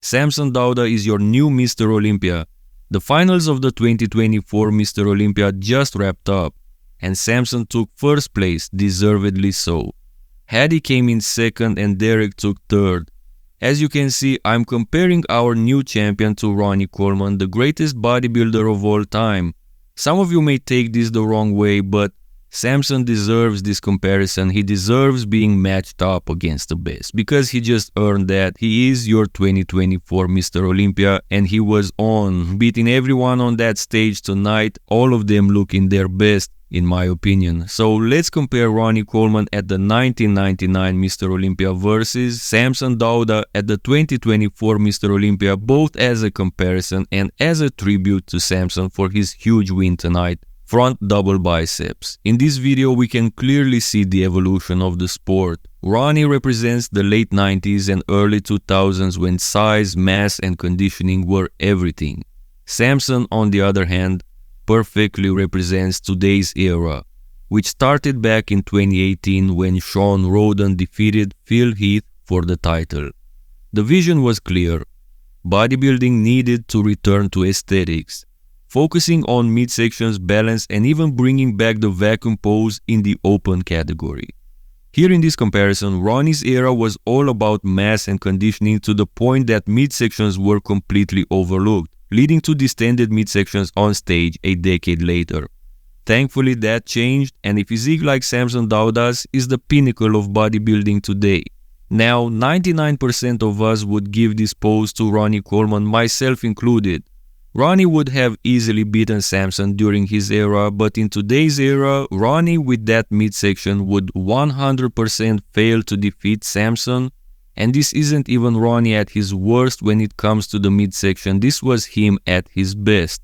Samson Dauda is your new Mr. Olympia. The finals of the 2024 Mr. Olympia just wrapped up, and Samson took first place, deservedly so. Hadi came in second and Derek took third. As you can see, I'm comparing our new champion to Ronnie Coleman, the greatest bodybuilder of all time. Some of you may take this the wrong way, but Samson deserves this comparison. He deserves being matched up against the best because he just earned that. He is your 2024 Mr. Olympia and he was on, beating everyone on that stage tonight, all of them looking their best in my opinion. So let's compare Ronnie Coleman at the 1999 Mr. Olympia versus Samson Dauda at the 2024 Mr. Olympia, both as a comparison and as a tribute to Samson for his huge win tonight. Front double biceps. In this video we can clearly see the evolution of the sport. Ronnie represents the late 90s and early 2000s when size, mass and conditioning were everything. Samson, on the other hand, perfectly represents today's era, which started back in 2018 when Sean Roden defeated Phil Heath for the title. The vision was clear. Bodybuilding needed to return to aesthetics, focusing on midsections, balance and even bringing back the vacuum pose in the open category. Here in this comparison, Ronnie's era was all about mass and conditioning to the point that midsections were completely overlooked, leading to distended midsections on stage a decade later. Thankfully that changed and a physique like Samson Dauda's is the pinnacle of bodybuilding today. Now 99% of us would give this pose to Ronnie Coleman, myself included. Ronnie would have easily beaten Samson during his era, but in today's era, Ronnie with that midsection would 100% fail to defeat Samson. And this isn't even Ronnie at his worst when it comes to the midsection, this was him at his best.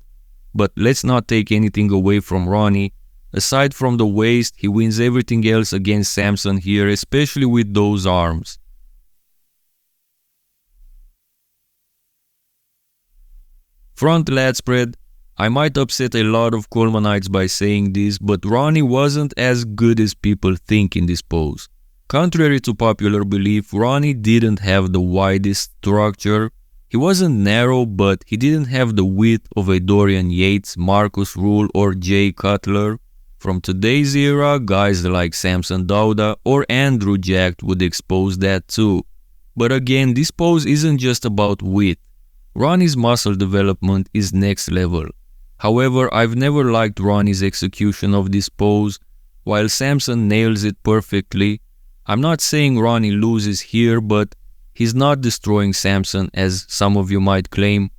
But let's not take anything away from Ronnie. Aside from the waist, he wins everything else against Samson here, especially with those arms. Front lat spread. I might upset a lot of Colemanites by saying this, but Ronnie wasn't as good as people think in this pose. Contrary to popular belief, Ronnie didn't have the widest structure. He wasn't narrow, but he didn't have the width of a Dorian Yates, Marcus Rule or Jay Cutler. From today's era, guys like Samson Dauda or Andrew Jacked would expose that too. But again, this pose isn't just about width. Ronnie's muscle development is next level. However, I've never liked Ronnie's execution of this pose. While Samson nails it perfectly, I'm not saying Ronnie loses here, but he's not destroying Samson as some of you might claim.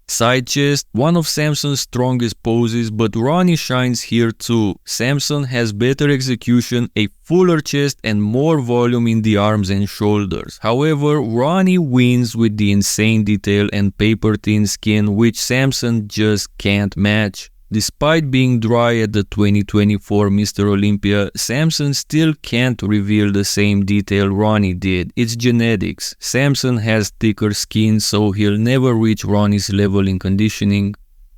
Side chest, one of Samson's strongest poses, but Ronnie shines here too. Samson has better execution, a fuller chest and more volume in the arms and shoulders. However, Ronnie wins with the insane detail and paper thin skin which Samson just can't match. Despite being dry at the 2024 Mr. Olympia, Samson still can't reveal the same detail Ronnie did. It's genetics. Samson has thicker skin, so he'll never reach Ronnie's level in conditioning.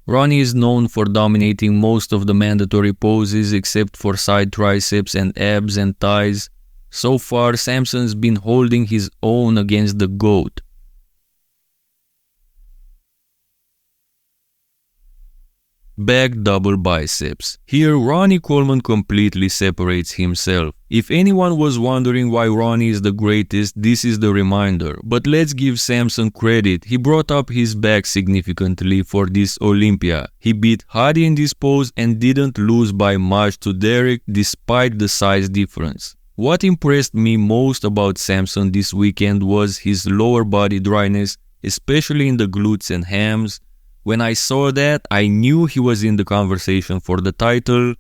Ronnie is known for dominating most of the mandatory poses except for side triceps and abs and thighs. So far, Samson's been holding his own against the GOAT. Back double biceps. Here Ronnie Coleman completely separates himself. If anyone was wondering why Ronnie is the greatest, this is the reminder. But let's give Samson credit. He brought up his back significantly for this Olympia. He beat Hadi in this pose and didn't lose by much to Derek despite the size difference. What impressed me most about Samson this weekend was his lower body dryness, especially in the glutes and hams. When I saw that, I knew he was in the conversation for the title.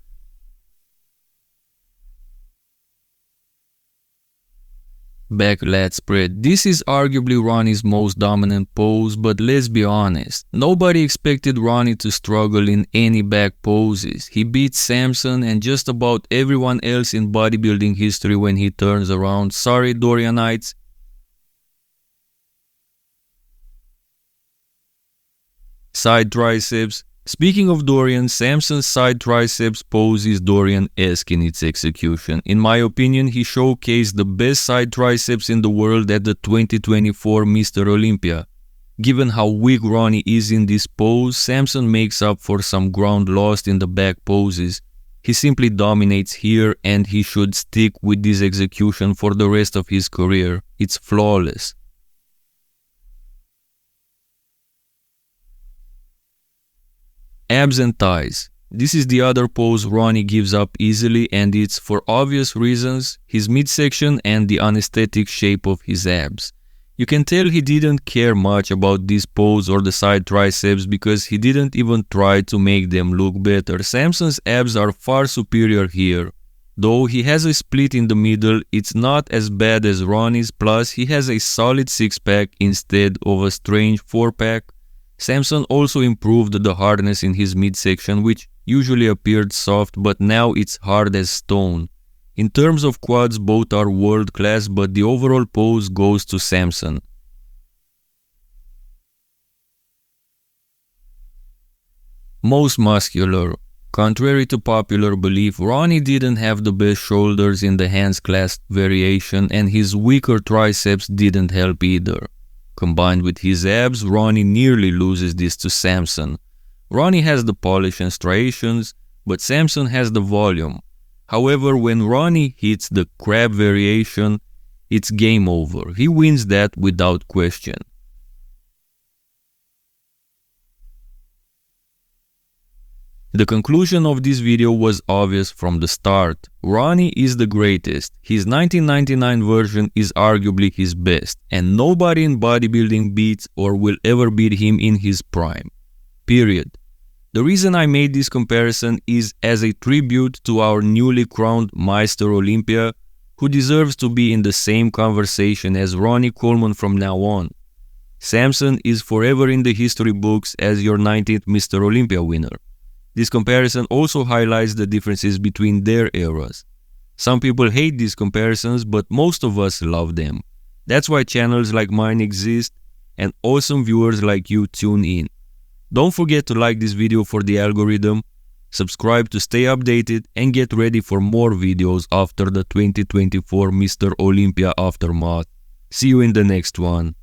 Back lat spread. This is arguably Ronnie's most dominant pose, but let's be honest. Nobody expected Ronnie to struggle in any back poses. He beat Samson and just about everyone else in bodybuilding history when he turns around. Sorry, Dorianites. Side triceps. Speaking of Dorian, Samson's side triceps pose is Dorian-esque in its execution. In my opinion, he showcased the best side triceps in the world at the 2024 Mr. Olympia. Given how weak Ronnie is in this pose, Samson makes up for some ground lost in the back poses. He simply dominates here and he should stick with this execution for the rest of his career. It's flawless. Abs and thighs. This is the other pose Ronnie gives up easily, and it's for obvious reasons, his midsection and the unesthetic shape of his abs. You can tell he didn't care much about this pose or the side triceps because he didn't even try to make them look better. Samson's abs are far superior here. Though he has a split in the middle, it's not as bad as Ronnie's, plus he has a solid six-pack instead of a strange four-pack. Samson also improved the hardness in his midsection, which usually appeared soft, but now it's hard as stone. In terms of quads, both are world class, but the overall pose goes to Samson. Most muscular. Contrary to popular belief, Ronnie didn't have the best shoulders in the hands clasp variation, and his weaker triceps didn't help either. Combined with his abs, Ronnie nearly loses this to Samson. Ronnie has the polish and striations, but Samson has the volume. However, when Ronnie hits the crab variation, it's game over. He wins that without question. The conclusion of this video was obvious from the start. Ronnie is the greatest. His 1999 version is arguably his best, and nobody in bodybuilding beats or will ever beat him in his prime. Period. The reason I made this comparison is as a tribute to our newly crowned Mr. Olympia, who deserves to be in the same conversation as Ronnie Coleman from now on. Samson is forever in the history books as your 19th Mr. Olympia winner. This comparison also highlights the differences between their eras. Some people hate these comparisons, but most of us love them. That's why channels like mine exist and awesome viewers like you tune in. Don't forget to like this video for the algorithm, subscribe to stay updated, and get ready for more videos after the 2024 Mr. Olympia aftermath. See you in the next one.